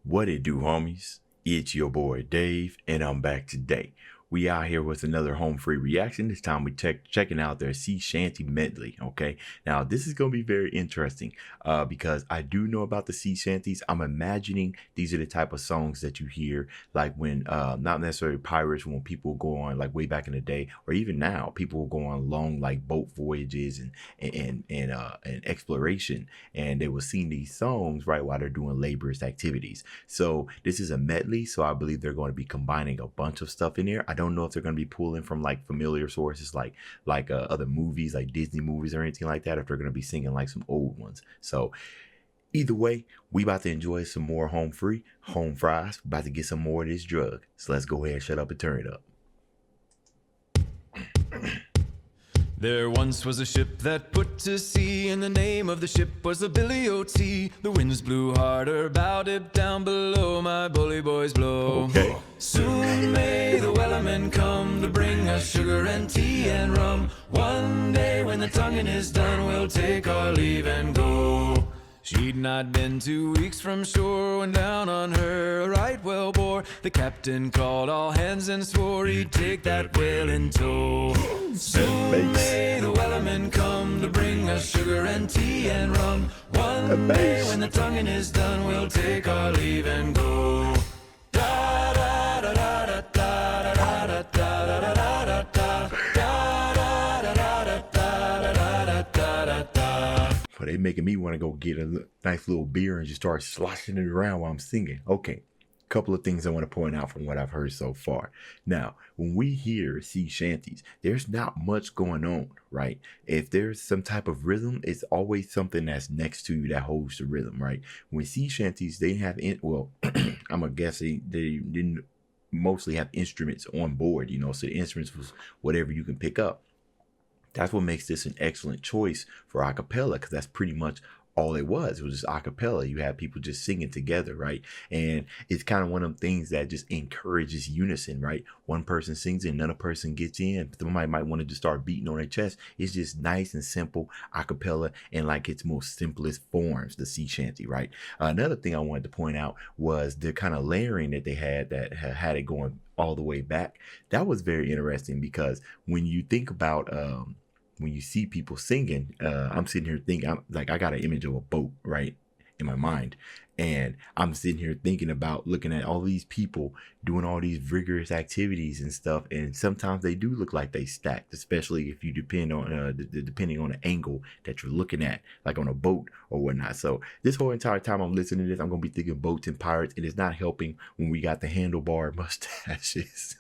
What it do, homies? It's your boy Dave, and I'm back today. We out here with another home free reaction. This time we checking out their Shanty Medley. Okay, now this is gonna be very interesting because I do know about the sea shanties. I'm imagining these are the type of songs that you hear like when not necessarily pirates, when people go on like way back in the day, or even now people will go on long like boat voyages and exploration, and they will sing these songs right while they're doing laborious activities. So this is a medley, so I believe they're going to be combining a bunch of stuff in there. I don't know if they're going to be pulling from like familiar sources like other movies like Disney movies or anything like that, if they're going to be singing like some old ones. So either way, we about to enjoy some more home fries. About to get some more of this drug. So let's go ahead and shut up and turn it up. There once was a ship that put to sea, and the name of the ship was the Billy O.T. The winds blew harder, bowed it down below, my bully boys blow. Okay. Soon may the wellerman come to bring us sugar and tea and rum. One day when the tonguing is done, we'll take our leave and go. She'd not been 2 weeks from shore when down on her a right whale bore. The captain called all hands and swore he'd take that whale in tow. Soon may the wellerman come to bring us sugar and tea and rum. One day when the tonguing is done, we'll take our leave and go. Da da da da da da da da da da da da. But they making me want to go get a nice little beer and just start sloshing it around while I'm singing. Okay, couple of things I want to point out from what I've heard so far. Now, when we hear sea shanties, there's not much going on, right? If there's some type of rhythm, it's always something that's next to you that holds the rhythm, right? When sea shanties, they have, I'm gonna guess they didn't mostly have instruments on board, you know, so the instruments was whatever you can pick up. That's what makes this an excellent choice for a cappella, because that's pretty much all it was. It was just a cappella. You had people just singing together, right? And it's kind of one of them things that just encourages unison, right? One person sings and another person gets in. Somebody might want to just start beating on their chest. It's just nice and simple a cappella in like its most simplest forms, the sea shanty, right? Another thing I wanted to point out was the kind of layering that they had that had it going all the way back. That was very interesting, because when you think about when you see people singing, I'm sitting here thinking, I got an image of a boat right in my mind, and I'm sitting here thinking about looking at all these people doing all these vigorous activities and stuff, and sometimes they do look like they stacked, especially if you depending on the angle that you're looking at, like on a boat or whatnot. So this whole entire time I'm listening to this, I'm gonna be thinking boats and pirates, and it's not helping when we got the handlebar mustaches.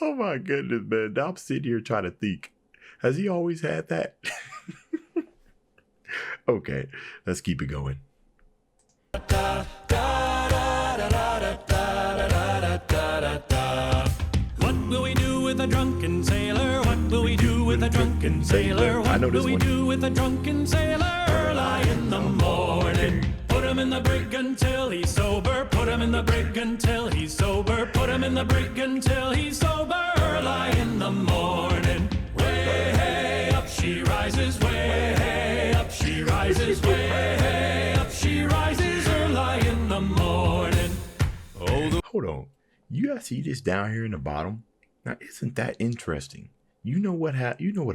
Oh my goodness, man. Now I'm sitting here trying to think, has he always had that? Okay, let's keep it going. What will we do with a drunken sailor? What will we do with a drunken sailor? I know What this will we one. do with a drunken sailor? Early in the morning, put him in the brig until he's sober. Put him in the brig until he's sober. Put him in the brig until he's sober. Early in the morning, way hey up she rises. Way hey up she rises. Way hey up she rises. Early in the morning. Hold on. You guys see this down here in the bottom? Now, isn't that interesting? You know what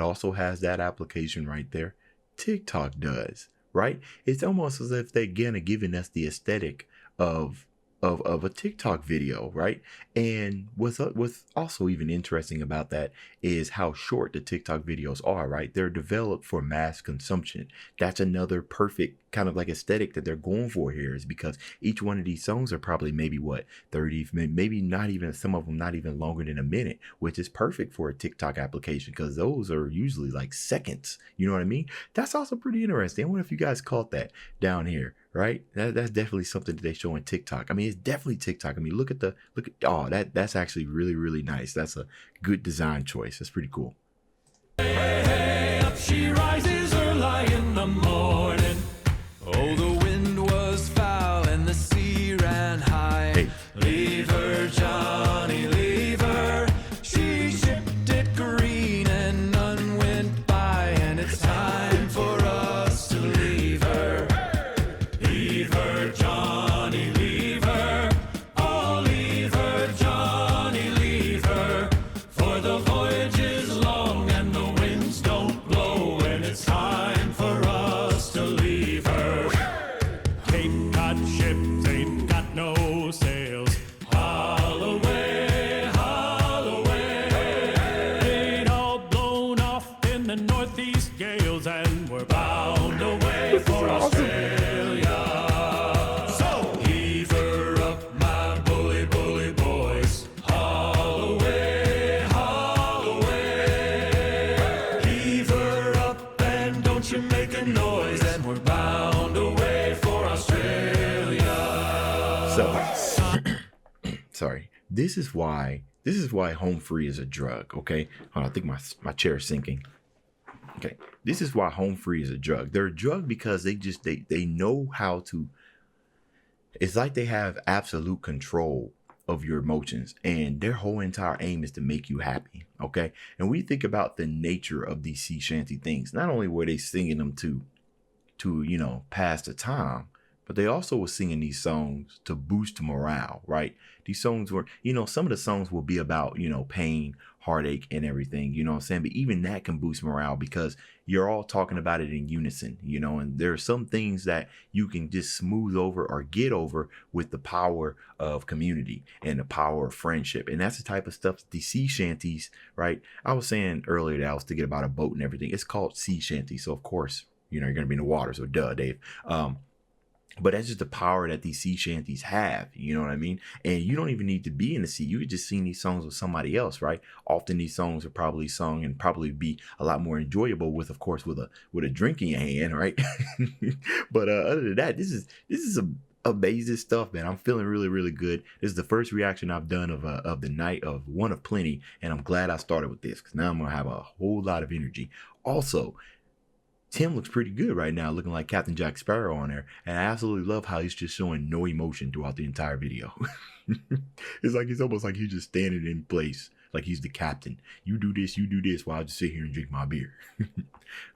also has that application right there? TikTok does, right? It's almost as if they're giving us the aesthetic of a TikTok video, right? And what's also even interesting about that is how short the TikTok videos are, right? They're developed for mass consumption. That's another perfect kind of like aesthetic that they're going for here, is because each one of these songs are probably maybe 30, maybe not even, some of them not even longer than a minute, which is perfect for a TikTok application, because those are usually like seconds. You know what I mean? That's also pretty interesting. I wonder if you guys caught that down here, right? That's definitely something that they show on TikTok. I mean, it's definitely TikTok. I mean, look at that's actually really, really nice. That's a good design choice. That's pretty cool. Hey, hey, up she rises early in the morning. Oh, the wind was foul and the sea ran high. Hey. Leave her, Johnny, leave her. She shipped it green and none went by, and it's time for us to leave her. this is why home free is a drug. Okay, hold on, I think my chair is sinking. Okay, this is why home free is a drug. They're a drug because they know how to. It's like they have absolute control of your emotions, and their whole entire aim is to make you happy. Okay, and we think about the nature of these sea shanty things. Not only were they singing them to pass the time, but they also were singing these songs to boost morale, right? These songs were, some of the songs will be about, pain, heartache, and everything, you know what I'm saying? But even that can boost morale because you're all talking about it in unison, and there are some things that you can just smooth over or get over with the power of community and the power of friendship. And that's the type of stuff that the sea shanties, right? I was saying earlier that I was thinking about a boat and everything. It's called sea shanty. So of course, you're going to be in the water. So duh, Dave. But that's just the power that these sea shanties have. You know what I mean? And you don't even need to be in the sea. You could just sing these songs with somebody else, right? Often these songs are probably sung and probably be a lot more enjoyable with, of course, with a drink in your hand, right? But other than that, this is some amazing stuff, man. I'm feeling really, really good. This is the first reaction I've done of the night, of one of plenty, and I'm glad I started with this because now I'm gonna have a whole lot of energy. Also, Tim looks pretty good right now, looking like Captain Jack Sparrow on there. And I absolutely love how he's just showing no emotion throughout the entire video. It's almost like he's just standing in place, like he's the captain. You do this while I just sit here and drink my beer.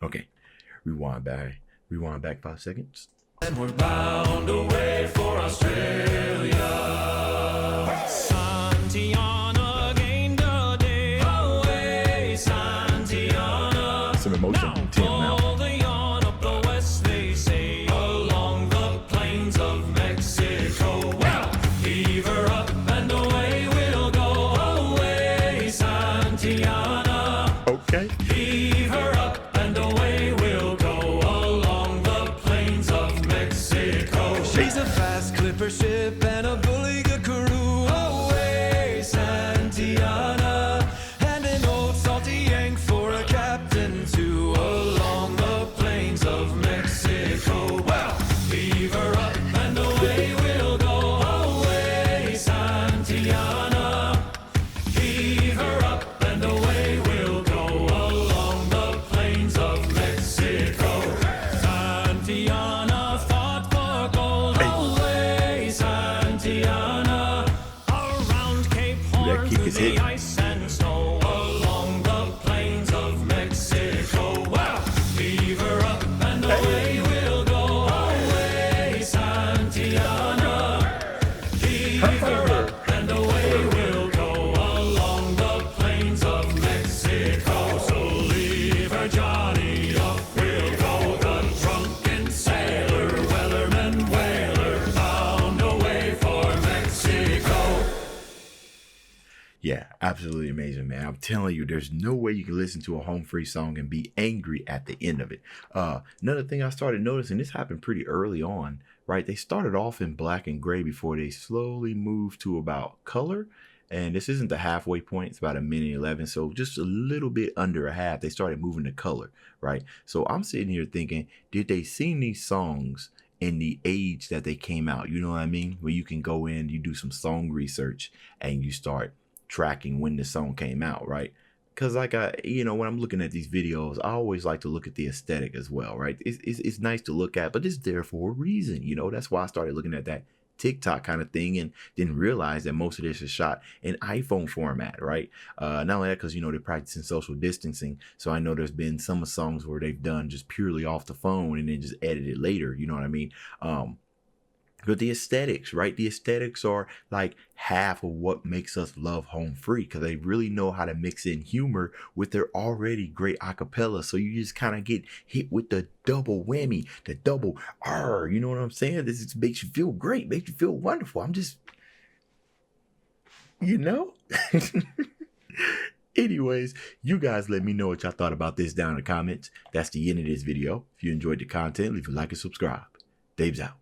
Okay, rewind back 5 seconds. And we're bound away for Australia. Santiana gained a day away, Santiana. Some emotion from Tim now. Okay. Heave her up and away we'll go along the plains of Mexico. She's a fast clipper ship and a bully good crew. Away, Santiana, and an old salty yank for a captain too. Along the plains of Mexico. Well, heave her up and away we'll go. Away, Santiana, heave her up and away we'll go. The ice and snow along the plains of Mexico. Well, heave her up and away we'll go. Away, Santiana. Heave her up and away we'll go along the plains of Mexico. So leave her, Johnny, up we'll go. The drunken sailor, wellerman, whaler, bound away for Mexico. Yeah, absolutely amazing, man. I'm telling you, there's no way you can listen to a home free song and be angry at the end of it. Another thing I started noticing, this happened pretty early on, right? They started off in black and gray before they slowly moved to about color. And this isn't the halfway point. It's about 1:11. So just a little bit under a half, they started moving to color, right? So I'm sitting here thinking, did they sing these songs in the age that they came out? You know what I mean? Where you can go in, you do some song research and you start tracking when the song came out, right? Because like when I'm looking at these videos, I always like to look at the aesthetic as well, right? It's nice to look at, but it's there for a reason. That's why I started looking at that TikTok kind of thing and didn't realize that most of this is shot in iPhone format, right? Not only that, because they're practicing social distancing, so I know there's been some songs where they've done just purely off the phone and then just edited later, you know what I mean? But the aesthetics, right? The aesthetics are like half of what makes us love home free, because they really know how to mix in humor with their already great acapella. So you just kind of get hit with the double whammy, the double R. You know what I'm saying? This just makes you feel great, makes you feel wonderful. I'm just, Anyways, you guys let me know what y'all thought about this down in the comments. That's the end of this video. If you enjoyed the content, leave a like and subscribe. Dave's out.